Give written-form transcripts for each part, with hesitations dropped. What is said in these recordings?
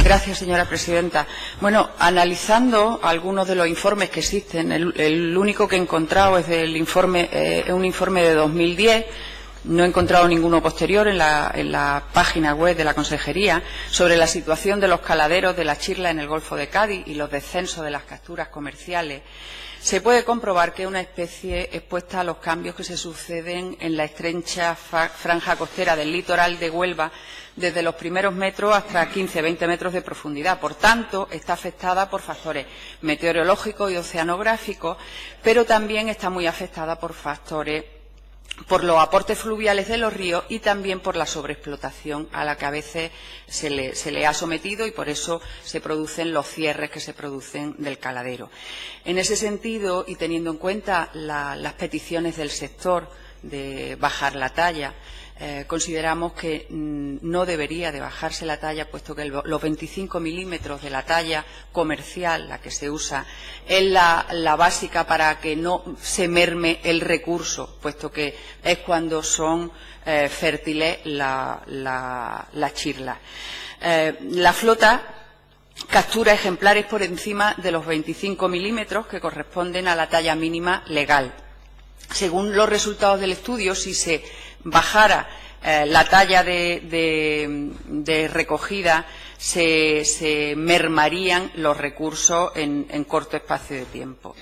Gracias, señora presidenta. Bueno, analizando algunos de los informes que existen, el único que he encontrado es un informe de 2010. No he encontrado ninguno posterior en la página web de la Consejería sobre la situación de los caladeros de la chirla en el Golfo de Cádiz y los descensos de las capturas comerciales. Se puede comprobar que es una especie expuesta a los cambios que se suceden en la estrecha franja costera del litoral de Huelva desde los primeros metros hasta 15-20 metros de profundidad. Por tanto, está afectada por factores meteorológicos y oceanográficos, pero también está muy afectada por los aportes fluviales de los ríos y también por la sobreexplotación a la que a veces se le ha sometido, y por eso se producen los cierres que se producen del caladero. En ese sentido, y teniendo en cuenta las peticiones del sector de bajar la talla, consideramos que no debería de bajarse la talla, puesto que los 25 milímetros de la talla comercial, la que se usa, es la básica para que no se merme el recurso, puesto que es cuando son fértiles las chirlas. La flota captura ejemplares por encima de los 25 milímetros, que corresponden a la talla mínima legal. Según los resultados del estudio, si se bajara la talla de recogida, se mermarían los recursos en corto espacio de tiempo.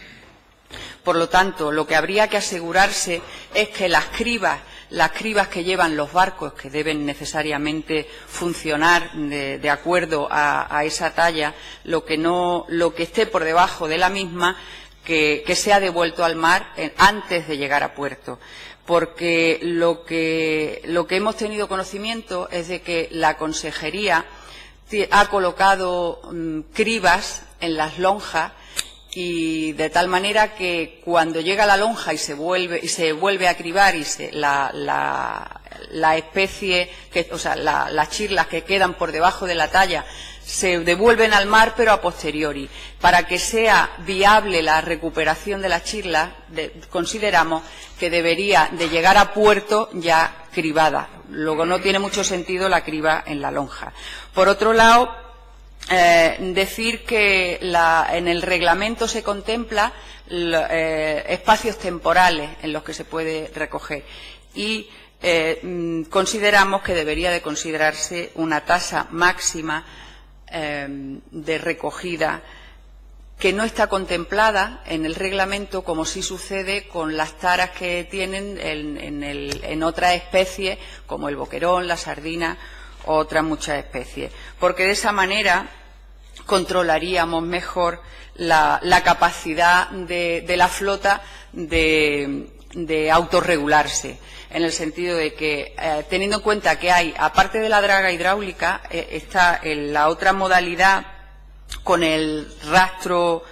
Por lo tanto, lo que habría que asegurarse es que las cribas que llevan los barcos, que deben necesariamente funcionar de acuerdo a esa talla, lo que esté por debajo de la misma, que sea devuelto al mar antes de llegar a puerto. Porque lo que hemos tenido conocimiento es de que la Consejería ha colocado cribas en las lonjas, y de tal manera que cuando llega la lonja y se vuelve a cribar y la especie, las chirlas que quedan por debajo de la talla se devuelven al mar, pero a posteriori. Para que sea viable la recuperación de las chirlas, consideramos que debería de llegar a puerto ya cribada. Luego no tiene mucho sentido la criba en la lonja. Por otro lado, decir que en el reglamento se contempla espacios temporales en los que se puede recoger, y consideramos que debería de considerarse una tasa máxima de recogida que no está contemplada en el reglamento, como sí sucede con las taras que tienen en otras especies, como el boquerón, la sardina o otras muchas especies, porque de esa manera controlaríamos mejor la capacidad de la flota de autorregularse, en el sentido de que, teniendo en cuenta que hay, aparte de la draga hidráulica, está la otra modalidad con el rastro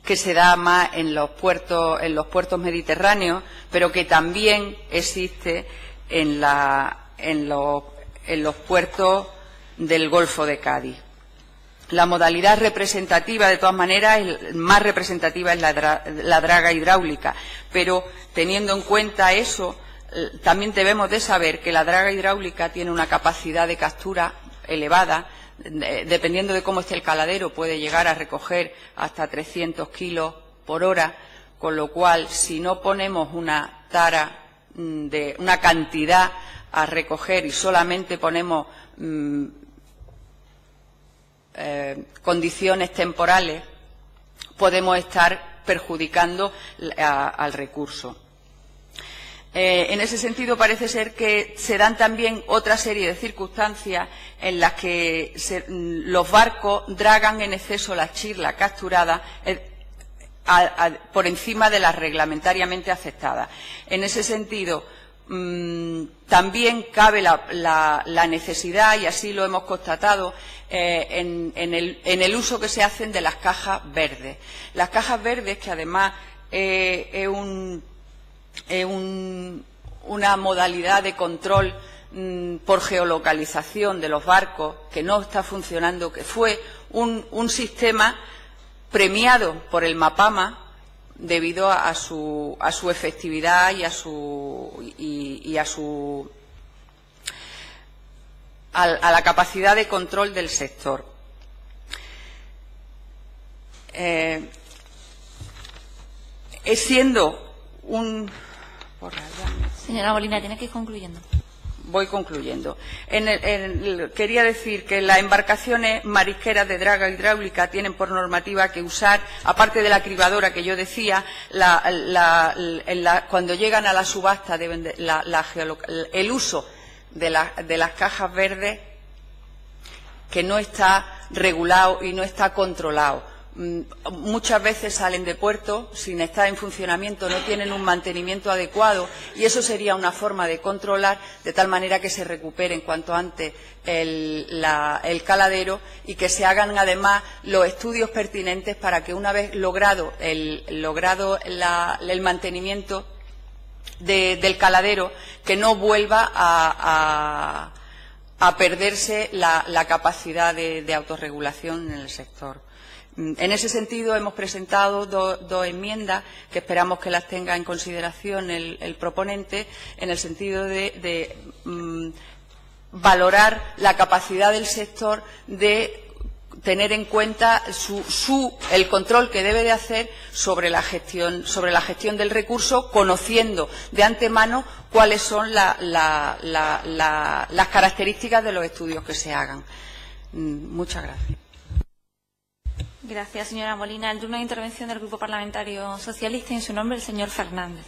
que se da más en los puertos mediterráneos, pero que también existe en los puertos del Golfo de Cádiz. La modalidad representativa, de todas maneras, más representativa es la draga hidráulica, pero teniendo en cuenta eso, también debemos de saber que la draga hidráulica tiene una capacidad de captura elevada. Dependiendo de cómo esté el caladero, puede llegar a recoger hasta 300 kilos por hora, con lo cual, si no ponemos una tara de una cantidad a recoger y solamente ponemos condiciones temporales, podemos estar perjudicando al recurso. En ese sentido, parece ser que se dan también otra serie de circunstancias en las que los barcos dragan en exceso la chirla capturada por encima de las reglamentariamente aceptadas. En ese sentido, también cabe la necesidad, y así lo hemos constatado, en el uso que se hacen de las cajas verdes. Las cajas verdes, que además es una modalidad de control por geolocalización de los barcos que no está funcionando, que fue un sistema premiado por el MAPAMA debido a su efectividad y a su a la capacidad de control del sector. Es siendo un... Señora Molina, tiene que ir concluyendo. Voy concluyendo. Quería decir que las embarcaciones marisqueras de draga hidráulica tienen por normativa que usar, aparte de la cribadora que yo decía, cuando llegan a la subasta deben el uso de las cajas verdes, que no está regulado y no está controlado. Muchas veces salen de puerto sin estar en funcionamiento, no tienen un mantenimiento adecuado, y eso sería una forma de controlar de tal manera que se recupere en cuanto antes el caladero, y que se hagan además los estudios pertinentes para que, una vez logrado el mantenimiento del caladero, que no vuelva a perderse la capacidad de autorregulación en el sector. En ese sentido, hemos presentado dos enmiendas que esperamos que las tenga en consideración el proponente, en el sentido de valorar la capacidad del sector de tener en cuenta el control que debe de hacer sobre la gestión del recurso, conociendo de antemano cuáles son las características de los estudios que se hagan. Muchas gracias. Gracias, señora Molina. El turno de intervención del Grupo Parlamentario Socialista, y en su nombre el señor Fernández.